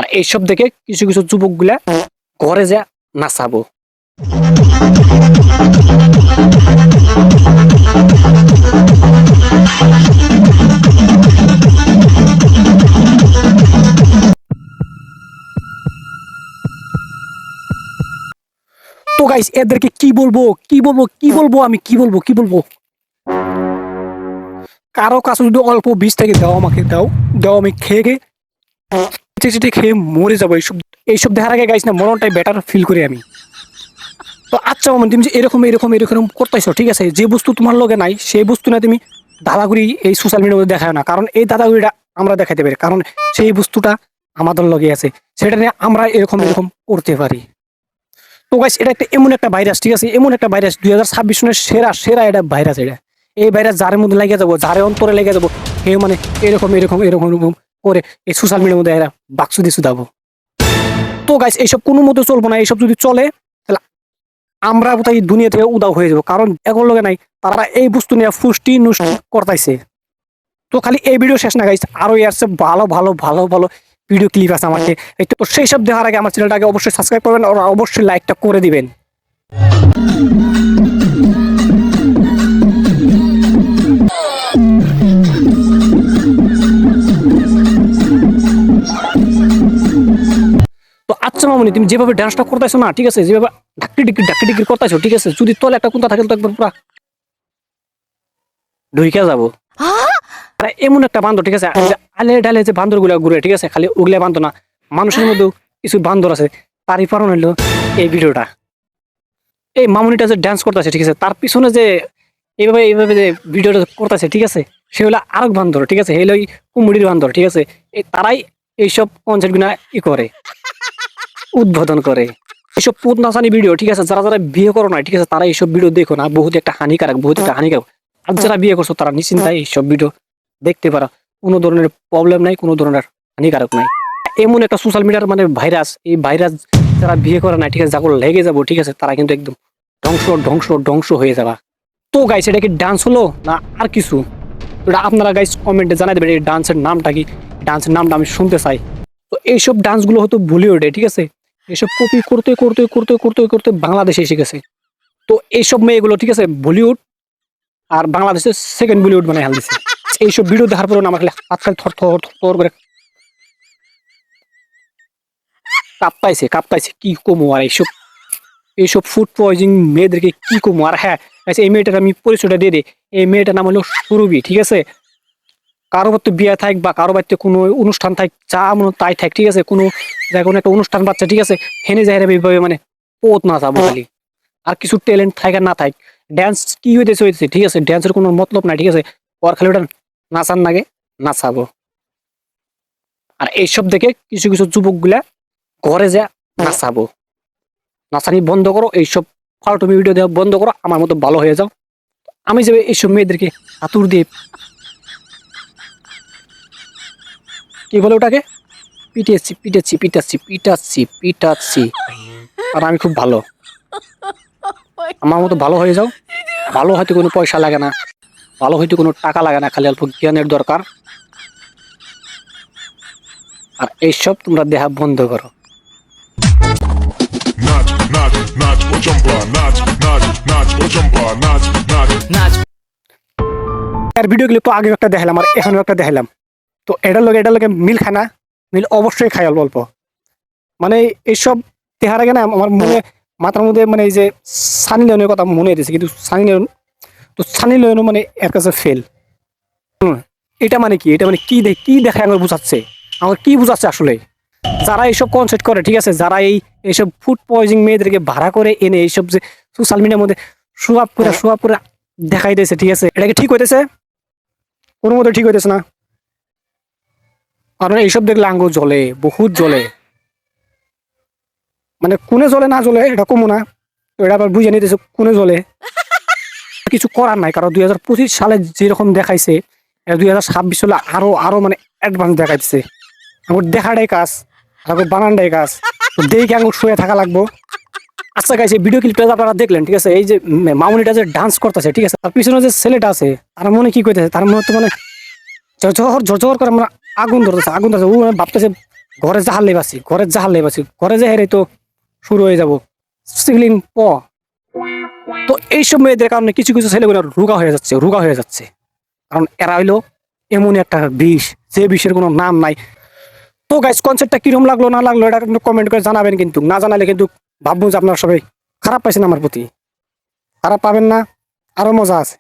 আর এইসব দেখে কিছু কিছু যুবক গুলা ঘরে যা নাচাবো। তো গাইস এদেরকে কি বলবো আমি কি বলবো কারো কাছে যদি অল্প বীজ থেকে দাও আমাকে দাও আমি খেয়ে খেয়ে মরে যাবো। এইসব দেখার আগে গাইস না মরণটাই বেটার ফিল করি আমি। তো আচ্ছা মামুন তুমি যে এরকম করতেছো ঠিক আছে, যে বস্তু তোমার লগে নাই সেই বস্তু না তুমি দাদাগুড়ি এই সোশ্যাল মিডিয়ার মধ্যে দেখায় না, কারণ এই দাদাগুড়িটা আমরা দেখাতে পারি, কারণ সেই বস্তুটা আমাদের লগে আছে, সেটা নিয়ে আমরা এরকম করতে পারি। তো গাইস এটা একটা এমন একটা ভাইরাস ঠিক আছে, এমন একটা ভাইরাস 2026 সনের সেরা এটা ভাইরাস। এটা এই ভাইরাস যার মধ্যে লেগে যাবো, যার অন্তরে লেগে যাবো, হে মানে এরকম করে এই সোশ্যাল মিডিয়ার মধ্যে এরা বাক্স দিয়ে শুধাবো। তো গাইস এইসব কোনো মতো চলবো না, এইসব যদি চলে তাহলে আমরা কোথায় দুনিয়া থেকে উদাও হয়ে যাবো, কারণ এখন লোকে নাই তারা এই বস্তু নিয়ে ফুষ্টি নষ্টি করতেছে। তো খালি এই ভিডিও শেষ না গাইস, আরো আসছে ভালো ভিডিও ক্লিপ আছে আমাকে। তো সেই সব দেখার আগে আমার চ্যানেলটাকে অবশ্যই সাবস্ক্রাইব করবেন আর অবশ্যই লাইকটা করে দিবেন। তো আচ্ছা মামুনি তুমি যেভাবে ডান্সটা করতেছো না ঠিক আছে, যেভাবে ঢাকি ডিক্কি করতেছো ঠিক আছে, যদি তলে একটা কোনটা থাকে তো একবার পুরা ঢুইকা যাবো। এমন একটা বান্দর ঠিক আছে, আলে ডালে যে বান্দর গুলা ঘুরে ঠিক আছে, খালি ওগুলা বান্দর না, মানুষের মধ্যে কিছু বান্দর আছে, তারই কারণ হইলো এই ভিডিওটা। এই মামুনিটা যে ডান্স করতেছে ঠিক আছে, তার পিছনে যে এইভাবে যে ভিডিওটা করতেছে ঠিক আছে, সে হলো আরেক বান্দর ঠিক আছে, হলো কুমুড়ির বান্দর ঠিক আছে। তারাই এইসব কনসেপ্ট গুলা করে উদ্বোধন করে এইসব পুত নাচানি ভিডিও ঠিক আছে। যারা বিয়ে করো না ঠিক আছে, তারা এইসব ভিডিও দেখো না, বহুত একটা হানিকারক। আর যারা বিয়ে করছো তারা নিশ্চিন্তায় এইসব ভিডিও দেখতে পারো, কোনো ধরনের প্রবলেম নাই, কোনো ধরনের হানিকারক নাই। এমন একটা সোশ্যাল মিডিয়ার মানে ভাইরাস, এই ভাইরাস যারা বিয়ে করে না ঠিক আছে, যাকে লেগে যাবো ঠিক আছে, তারা কিন্তু একদম ধ্বংস হয়ে যাবা। তো গাইস এটা কি ডান্স হলো না আর কিছু, এটা আপনারা গাইস কমেন্টে জানাই দেবেন এই ডান্সের নামটা কি, ডান্সের নামটা আমি শুনতে চাই। তো এইসব ডান্সগুলো হয়তো বলিউডে ঠিক আছে, এসব কপি করতে বাংলাদেশে এসে গেছে। তো এইসব মেয়েগুলো ঠিক আছে বলিউড আর বাংলাদেশের সেকেন্ড বলিউড মানে হেল দিছে। এইসব ভিডিও দেখার পর আমার হাত খালি থর করে কাঁপতাইছে কি কমো। আর এইসব ফুড পয়জনিং মেয়েদেরকে কি কমো। আর হ্যাঁ আচ্ছা এই মেয়েটার আমি পরিচয়টা দিয়ে দিই, এই মেয়েটার নাম হলো সুরভি ঠিক আছে। কারো বাড়িতে বিয়ে থাক বা কারো বাড়িতে কোনো অনুষ্ঠান থাক, যা মনে তাই থাক ঠিক আছে, কোনো একটা অনুষ্ঠান বাচ্চা ঠিক আছে, হেনে যায় এইভাবে মানে পোত না যাবো খালি। আর কিছু ট্যালেন্ট থাক আর না থাক, ড্যান্স কি হইতেছে ঠিক আছে, ড্যান্সের কোনো মতলব নাই ঠিক আছে, ওর খালি ওটা নাচার নাগে নাচাবো। আর এইসব দেখে কিছু যুবক গুলা ঘরে যা নাচাবো। নাচানি বন্ধ করো, এইসব ফালতু ভিডিও দেওয়া বন্ধ করো, আমার মতো ভালো হয়ে যাও। আমি যাবে এইসব মেয়েদেরকে হাতুর দিয়ে কি বলে ওটাকে পিটাচ্ছি। আর আমি খুব ভালো, আমার মতো ভালো হয়ে যাও। ভালো হয়তো কোনো পয়সা লাগে না, ভালো হয়তো কোনো টাকা লাগে না, খালি অল্প জ্ঞানের দরকার। আর এইসব তোমরা দেখা বন্ধ করো। আর ভিডিও ক্লিপ তো আগে একটা দেখালাম আর এখনো একটা দেখালাম, তো এটার লগে মিল খায় না? মিল অবশ্যই খাই অল্প মানে এইসব দেখার আগে না আমার মনে মাথার মধ্যে মানে এই যে সানি লিওনের কথা মনে হইতেছে, কিন্তু সানি লিওন মানে এর কাছে ফেল। এটা মানে কি দেখায় আমার বুঝাচ্ছে, আসলে যারা এইসব কনসেপ্ট করে ঠিক আছে, যারা এইসব ফুড পয়জনিং মেয়েদেরকে ভাড়া করে এনে এইসব যে সোশ্যাল মিডিয়ার মধ্যে শো আপ করে দেখাই দিয়েছে ঠিক আছে, এটা কি ঠিক হইতেছে? কোনো মতো ঠিক হইতেছে না। কারণ এইসব দেখলে আঙ্গুল জ্বলে, বহুত জ্বলে, মানে কোনে জ্বলে না জ্বলে এটা কমো না, তো এটা আবার বুঝে নিতেছে কোনে জ্বলে। কিছু করার নাই, কারণ 2025 সালে যেরকম দেখাইছে 2026 সালে আরো মানে অ্যাডভান্স দেখাইছে। আমার দেখাটাই কাজ, আমার বানানটাই কাজ, তো দেখে আঙ্গুল শুয়ে থাকা লাগবো। আচ্ছা গাইছে ভিডিও ক্লিপটা আপনারা দেখলেন ঠিক আছে, এই যে মামুনিটা যে ডান্স করতেছে ঠিক আছে, তার পিছনে যে ছেলেটা আছে তার মনে কি কইতেছে, তার মনে তো মানে ঝরঝর করে আমরা আগুন ধরতেছে ও ভাবতেছে ঘরে জাহালে বাসি, ঘরে যে হেরে তো শুরু হয়ে যাব সিলিং প। তো এইসব মেয়েদের কারণে কিছু কিছু ছেলেগুলো রোগা হয়ে যাচ্ছে, কারণ এরা হইলো এমন একটা বিষ, যে বিষের কোনো নাম নাই। তো গাইস, কনসেপ্টটা কিরকম লাগলো না লাগলো এটা কিন্তু কমেন্ট করে জানাবেন, কিন্তু না জানালে কিন্তু ভাববো যে আপনারা সবাই খারাপ পাইছেন আমার প্রতি। খারাপ পাবেন না, আরো মজা আছে।